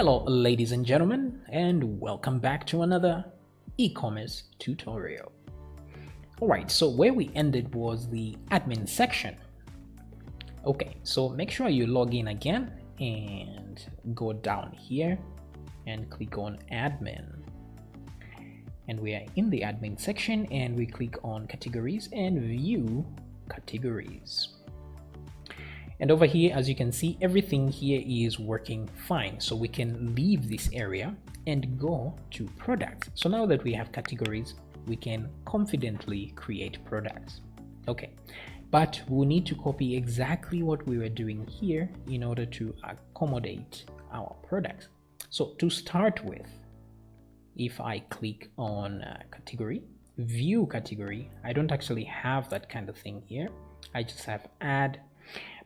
Hello ladies and gentlemen, and welcome back to another e-commerce tutorial. Alright, so where we ended was the admin section. Okay, so make sure you log in again and go down here and click on admin. And we are in the admin section and we click on categories and view categories. And over here, as you can see, everything here is working fine. So we can leave this area and go to products. So now that we have categories, we can confidently create products. Okay, but we'll need to copy exactly what we were doing here in order to accommodate our products. So to start with, if I click on category, view category, I don't actually have that kind of thing here. I just have add.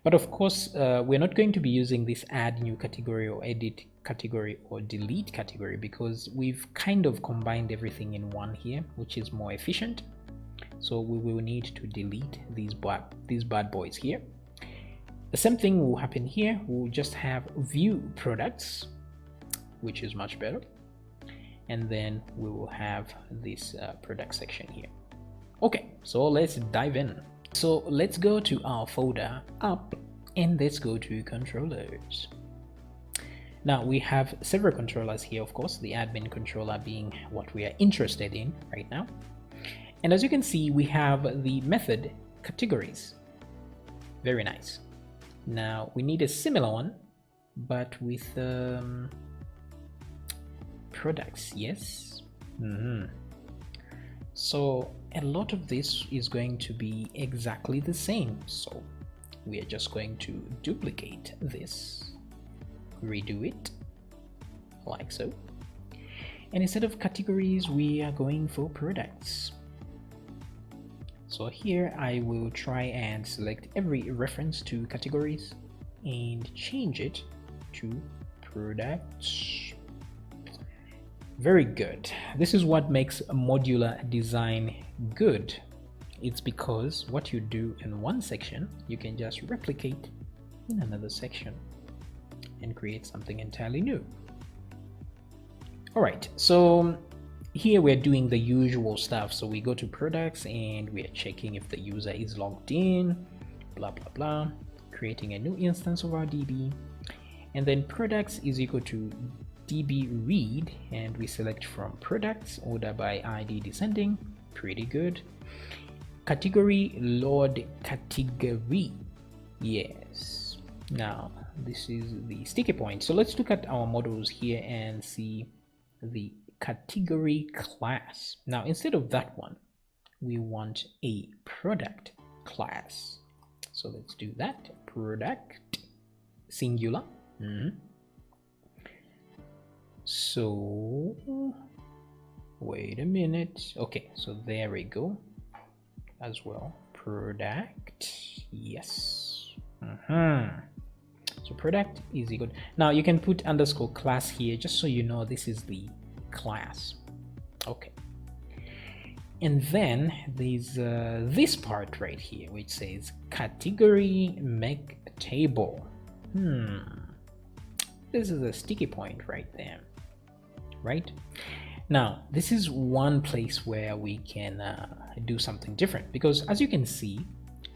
But of course, we're not going to be using this add new category or edit category or delete category because we've kind of combined everything in one here, which is more efficient. So we will need to delete these bad boys here. The same thing will happen here. We'll just have view products, which is much better. And then we will have this product section here. Okay, so let's dive in. So let's go to our folder up and let's go to controllers. Now we have several controllers here, of course, the admin controller being what we are interested in right now. And as you can see, we have the method categories. Very nice. Now we need a similar one, but with products, yes. So a lot of this is going to be exactly the same. So we are just going to duplicate this, redo it like so. And instead of categories, we are going for products. So here I will try and select every reference to categories and change it to products. Very good. This is what makes a modular design good. It's because what you do in one section, you can just replicate in another section and create something entirely new. All right, so here we're doing the usual stuff. So we go to products and we are checking if the user is logged in, blah, blah, blah, creating a new instance of our DB. And then products is equal to DB read, and we select from products, order by ID descending, pretty good. Category load category, yes. Now this is the sticky point. So let's look at our models here and see the category class. Now instead of that one, we want a product class. So let's do that. Product singular. So wait a minute. Okay, so there we go as well. Product, yes. So product is equal. Now you can put underscore class here just so you know this is the class. Okay, and then there's this part right here which says category make table. This is a sticky point right there. Right now, this is one place where we can do something different, because as you can see,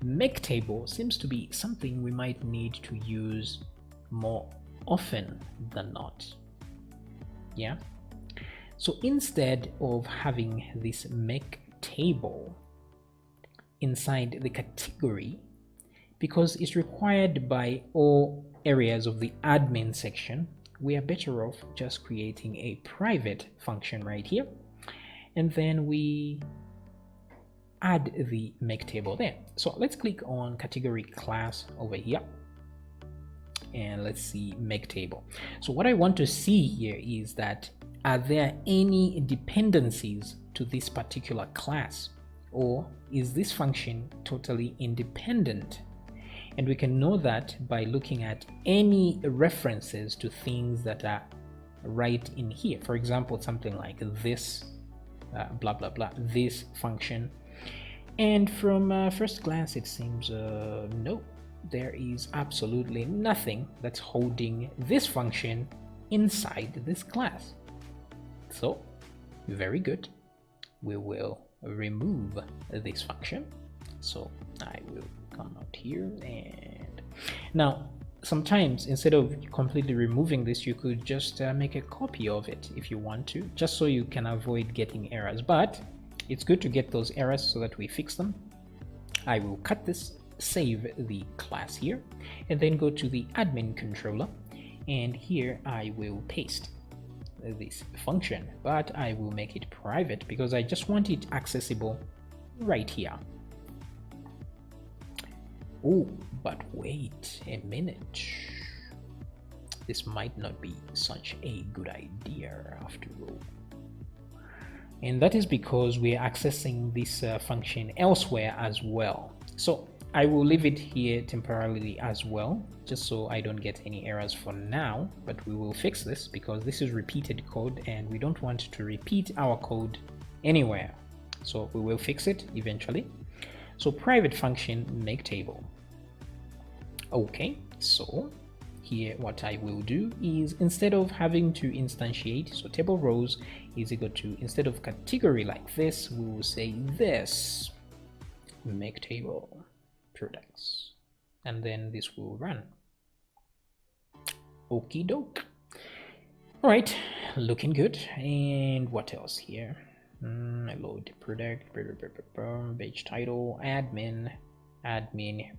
make table seems to be something we might need to use more often than not. Yeah, so instead of having this make table inside the category, because it's required by all areas of the admin section, we are better off just creating a private function right here, and then we add the make table there. So let's click on category class over here and let's see make table. So what I want to see here is that are there any dependencies to this particular class, or is this function totally independent? And we can know that by looking at any references to things that are right in here. For example, something like this, blah, blah, blah, this function. And from first glance, it seems no, there is absolutely nothing that's holding this function inside this class. So very good. We will remove this function. So I will come out here, and now sometimes instead of completely removing this, you could just make a copy of it if you want to, just so you can avoid getting errors. But it's good to get those errors so that we fix them. I will cut this, save the class here, and then go to the admin controller, and here I will paste this function, but I will make it private because I just want it accessible right here. Oh, but wait a minute. This might not be such a good idea after all. And that is because we're accessing this function elsewhere as well. So I will leave it here temporarily as well, just so I don't get any errors for now, but we will fix this because this is repeated code and we don't want to repeat our code anywhere. So we will fix it eventually. So private function make table. Okay, so here what I will do is, instead of having to instantiate, so table rows is equal to, instead of category like this, we will say this make table products, and then this will run. Okie doke. All right, looking good. And what else here? Load product, page title, admin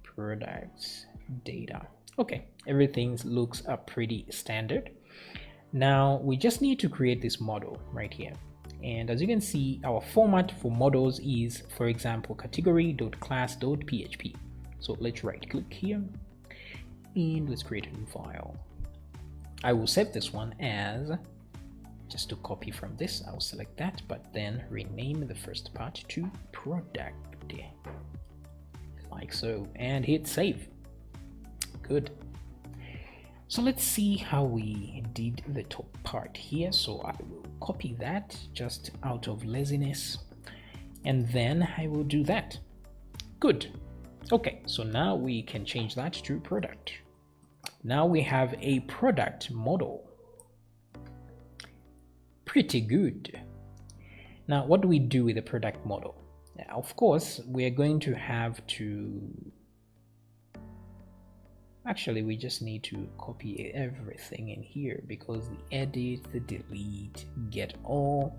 products, data. Okay, everything looks pretty standard. Now we just need to create this model right here, and as you can see, our format for models is, for example, category.class.php. So let's right click here and let's create a new file. I will save this one as, just to copy from this, I'll select that, but then rename the first part to product, like so, and hit save. Good. So let's see how we did the top part here. So I will copy that just out of laziness, and then I will do that. Good. Okay, so now we can change that to product. Now we have a product model. Pretty good. Now what do we do with the product model? Of course, we're going to have to, actually we just need to copy everything in here, because the edit, the delete, get all,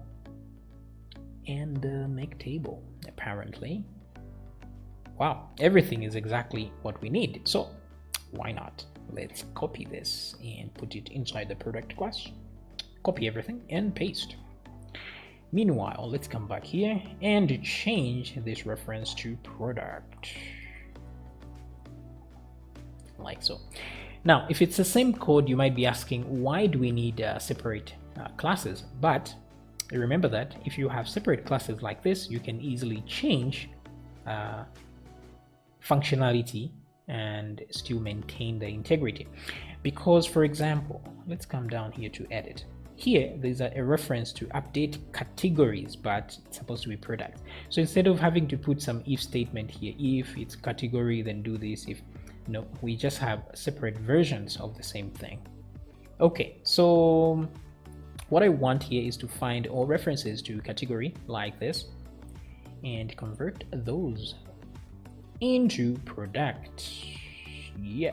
and the make table, apparently. Wow, everything is exactly what we need. So why not? Let's copy this and put it inside the product class. Copy everything and paste. Meanwhile, let's come back here and change this reference to product, like so. Now, if it's the same code, you might be asking, why do we need separate classes? But remember that if you have separate classes like this, you can easily change functionality and still maintain the integrity. Because, for example, let's come down here to edit. Here there's a reference to update categories, but it's supposed to be product. So instead of having to put some if statement here, if it's category then do this, if no, we just have separate versions of the same thing. Okay, so what I want here is to find all references to category like this and convert those into product. Yeah.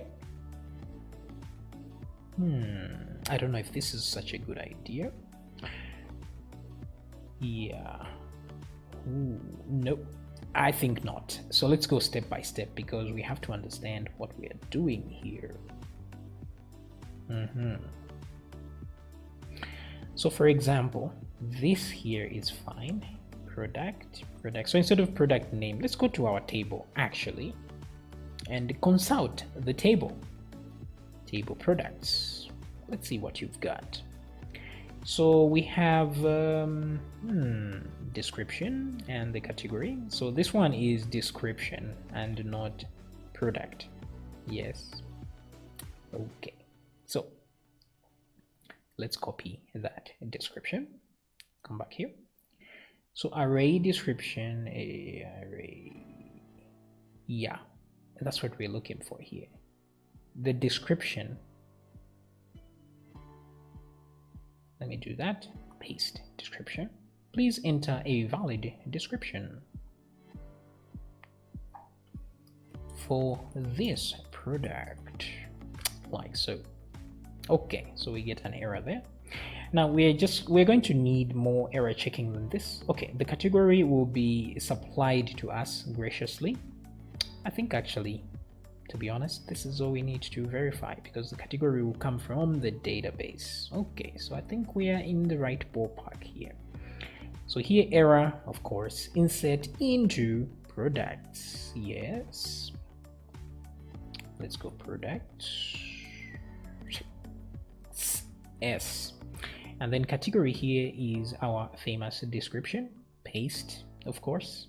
I don't know if this is such a good idea. Yeah. Ooh, nope, I think not. So let's go step by step, because we have to understand what we are doing here. So for example, this here is fine. Product. So instead of product name, let's go to our table actually and consult the table products. Let's see what you've got. So we have description and the category. So this one is description and not product. Yes. Okay, so let's copy that description, come back here. So array description, array, yeah, that's what we're looking for here. The description Let me do that. Paste description. Please enter a valid description for this product, like so. Okay, so we get an error there. Now we're going to need more error checking than this. Okay, the category will be supplied to us graciously. I think actually, to be honest, this is all we need to verify, because the category will come from the database. Okay, so I think we are in the right ballpark here. So here, error, of course, insert into products. Yes. Let's go products. S. And then category here is our famous description. Paste, of course,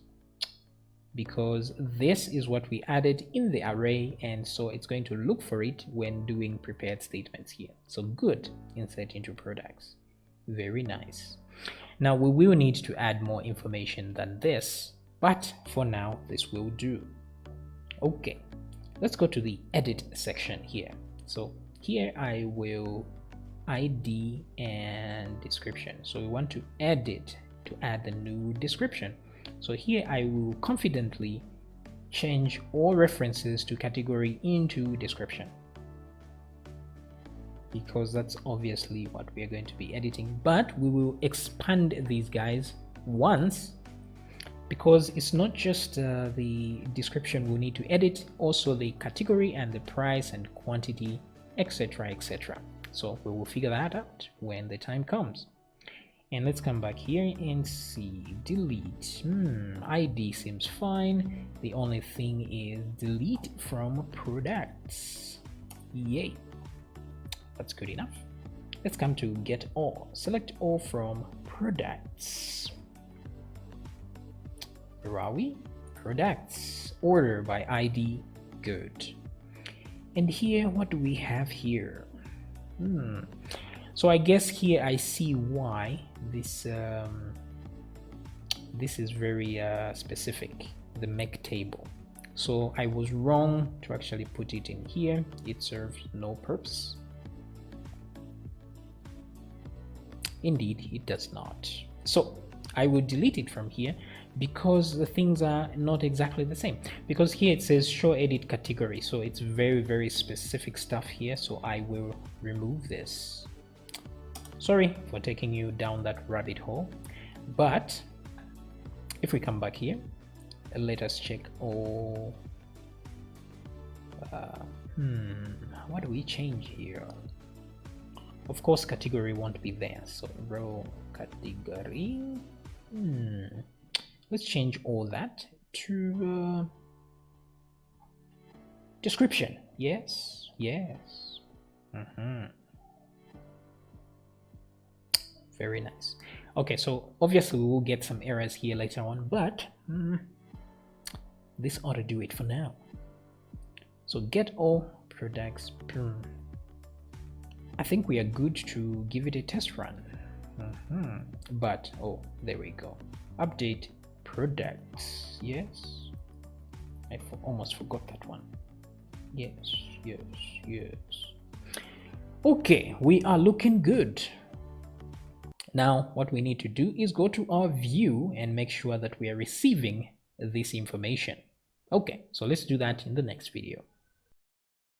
because this is what we added in the array, and so it's going to look for it when doing prepared statements here. So good, insert into products. Very nice. Now we will need to add more information than this, but for now this will do. Okay, let's go to the edit section here. So here I will ID and description. So we want to edit to add the new description. So here I will confidently change all references to category into description, because that's obviously what we are going to be editing, but we will expand these guys once, because it's not just the description we'll need to edit, also the category and the price and quantity, etc, etc. So we will figure that out when the time comes. And let's come back here and see delete. ID seems fine. The only thing is delete from products. Yay, that's good enough. Let's come to get all. Select all from products. Where are we? Products. Order by ID. Good. And here, what do we have here? So I guess here I see why this this is very specific, the make table. So I was wrong to actually put it in here. It serves no purpose. Indeed, it does not. So I will delete it from here, because the things are not exactly the same, because here it says show edit category, so it's very, very specific stuff here. So I will remove this. Sorry for taking you down that rabbit hole, but if we come back here, let us check all. What do we change here? Of course, category won't be there, so row category. Let's change all that to description. Yes, yes. Very nice. Okay, so obviously we will get some errors here later on, but this ought to do it for now. So get all products. I think we are good to give it a test run. But oh, there we go. Update products. Yes, I almost forgot that one. Yes, yes, yes. Okay, we are looking good. Now what we need to do is go to our view and make sure that we are receiving this information. Okay, so let's do that in the next video.